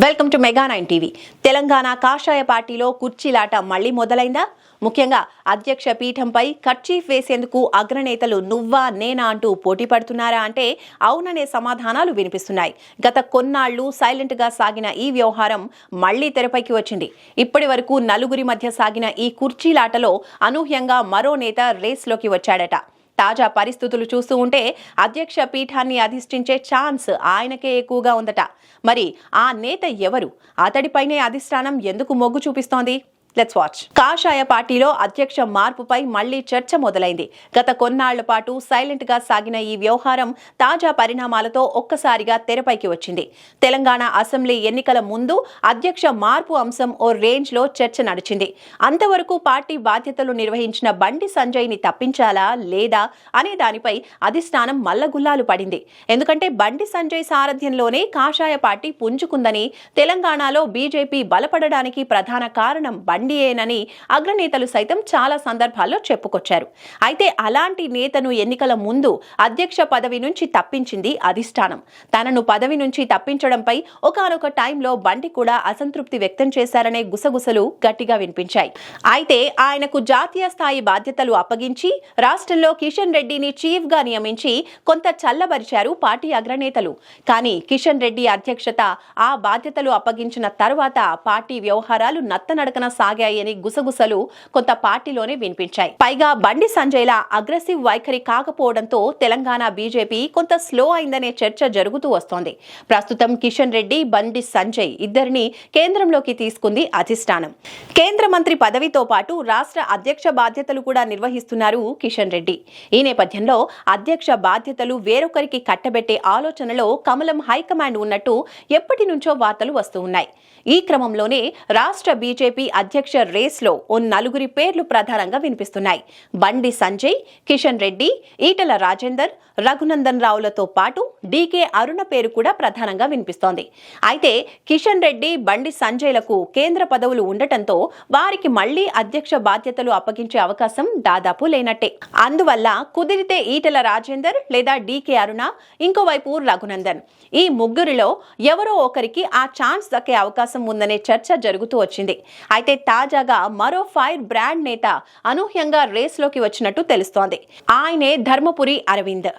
Welcome to mega 9 TV. Telangana కాషాయ పార్టీలో కుర్చీలాట మళ్లీ మొదలైందా? ముఖ్యంగా అధ్యక్ష పీఠంపై కర్చీఫ్ వేసేందుకు అగ్రనేతలు నువ్వా నేనా అంటూ పోటీ పడుతున్నారా అంటే అవుననే సమాధానాలు వినిపిస్తున్నాయి. గత కొన్నాళ్లు సైలెంట్ గా సాగిన ఈ వ్యవహారం మళ్లీ తెరపైకి వచ్చింది. ఇప్పటి వరకు నలుగురి మధ్య సాగిన ఈ కుర్చీలాటలో అనూహ్యంగా మరో నేత రేస్లోకి వచ్చాడట. తాజా పరిస్థితులు చూస్తూ ఉంటే అధ్యక్ష పీఠాన్ని అధిష్ఠించే ఛాన్స్ ఆయనకే ఎక్కువగా ఉందట. మరి ఆ నేత ఎవరు? అతడిపైనే అధిష్టానం ఎందుకు మొగ్గు చూపిస్తోంది? Let's watch. కాషాయ పార్టీలో అధ్యక్ష మార్పుపై మళ్లీ చర్చ మొదలైంది. గత కొన్నాళ్ల పాటు సైలెంట్ గా సాగిన ఈ వ్యవహారం తాజా పరిణామాలతో ఒక్కసారిగా తెరపైకి వచ్చింది. తెలంగాణ అసెంబ్లీ ఎన్నికల ముందు అధ్యక్ష మార్పు అంశం ఓ రేంజ్ లో చర్చ నడిచింది. అంతవరకు పార్టీ బాధ్యతలు నిర్వహించిన బండి సంజయ్ ని తప్పించాలా లేదా అనే దానిపై అధిష్టానం మల్లగుల్లాలు పడింది. ఎందుకంటే బండి సంజయ్ సారథ్యంలోనే కాషాయ పార్టీ పుంజుకుందని, తెలంగాణలో బీజేపీ బలపడడానికి ప్రధాన కారణం బండియేనని అగ్రనేతలు సైతం చాలా సందర్భాల్లో చెప్పుకొచ్చారు. అయితే అలాంటి నేతను ఎన్నికల ముందు అధ్యక్ష పదవి నుంచి తప్పించింది అధిష్టానం. తనను పదవి నుంచి తప్పించడంపై ఒకానొక టైంలో బండి కూడా అసంతృప్తి వ్యక్తం చేశారనే గుసగుసలు గట్టిగా వినిపించాయి. అయితే ఆయనకు జాతీయ స్థాయి బాధ్యతలు అప్పగించి రాష్ట్రంలో కిషన్ రెడ్డిని చీఫ్ గా నియమించి కొంత చల్లబరిచారు పార్టీ అగ్రనేతలు. కానీ కిషన్ రెడ్డి అధ్యక్షత ఆ బాధ్యతలు అప్పగించిన తర్వాత పార్టీ వ్యవహారాలు నత్తనడకన సాగాయని గుసగుసలు కొంత పార్టీలోనే వినిపించాయి. పైగా బండి సంజయ్ల అగ్రెసివ్ వైఖరి కాకపోవడంతో తెలంగాణ బీజేపీ కొంత స్లో అయిందనే చర్చ జరుగుతూ వస్తోంది. ప్రస్తుతం కిషన్ రెడ్డి, బండి సంజయ్ ఇద్దరిని కేంద్రంలోకి తీసుకుంది అధిష్టానం. కేంద్ర మంత్రి పదవితో పాటు రాష్ట్ర అధ్యక్ష బాధ్యతలు కూడా నిర్వహిస్తున్నారు కిషన్ రెడ్డి. ఈ నేపథ్యంలో అధ్యక్ష బాధ్యతలు వేరొకరికి కట్టబెట్టే ఆలోచనలో కమలం హైకమాండ్ ఉన్నట్టు ఎప్పటి నుంచో వార్తలు వస్తూ ఉన్నాయి. ఈ క్రమంలోనే రాష్ట్ర బీజేపీ అధ్యక్ష రేస్లో ఓ నలుగురి పేర్లు ప్రధానంగా వినిపిస్తున్నాయి. బండి సంజయ్, కిషన్ రెడ్డి, ఈటల రాజేందర్, రఘునందన్ రావులతో పాటు డీకే అరుణ పేరు కూడా ప్రధానంగా వినిపిస్తోంది. అయితే కిషన్ రెడ్డి, బండి సంజయ్లకు కేంద్ర పదవులు ఉండటంతో వారికి మళ్లీ అధ్యక్ష బాధ్యతలు అప్పగించే అవకాశం దాదాపు లేనట్టే. అందువల్ల కుదిరితే ఈటల రాజేందర్ లేదా డీకే అరుణ, ఇంకోవైపు రఘునందన్, ఈ ముగ్గురిలో ఎవరో ఒకరికి ఆ ఛాన్స్ దక్కే అవకాశం ఉందనే చర్చ జరుగుతూ వచ్చింది. అయితే తాజాగా మరో ఫైర్ బ్రాండ్ నేత అనూహ్యంగా రేస్లోకి వచ్చినట్టు తెలుస్తోంది. ఆయనే ధర్మపురి అరవింద్.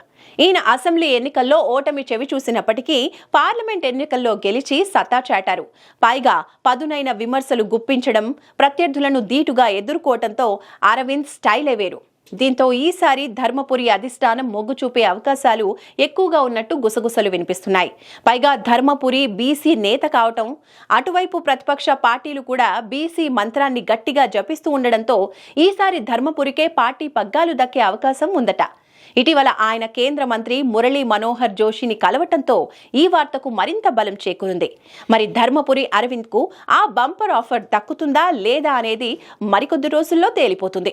ఈయన అసెంబ్లీ ఎన్నికల్లో ఓటమి చెవి చూసినప్పటికీ పార్లమెంట్ ఎన్నికల్లో గెలిచి సత్తా చాటారు. పైగా పదునైన విమర్శలు గుప్పించడం, ప్రత్యర్థులను ధీటుగా ఎదుర్కోవడంతో అరవింద్ స్టైలే వేరు. దీంతో ఈసారి ధర్మపురి అధిష్టానం మొగ్గు చూపే అవకాశాలు ఎక్కువగా ఉన్నట్టు గుసగుసలు వినిపిస్తున్నాయి. పైగా ధర్మపురి బీసీ నేత కావటం, అటువైపు ప్రతిపక్ష పార్టీలు కూడా బీసీ మంత్రాన్ని గట్టిగా జపిస్తూ ఉండడంతో ఈసారి ధర్మపురికే పార్టీ పగ్గాలు దక్కే అవకాశం ఉందట. ఇటీవల ఆయన కేంద్ర మంత్రి మురళీ మనోహర్ జోషిని కలవటంతో ఈ వార్తకు మరింత బలం చేకూరింది. మరి ధర్మపురి అరవింద్ కు ఆ బంపర్ ఆఫర్ దక్కుతుందా లేదా అనేది మరికొద్ది రోజుల్లో తేలిపోతుంది.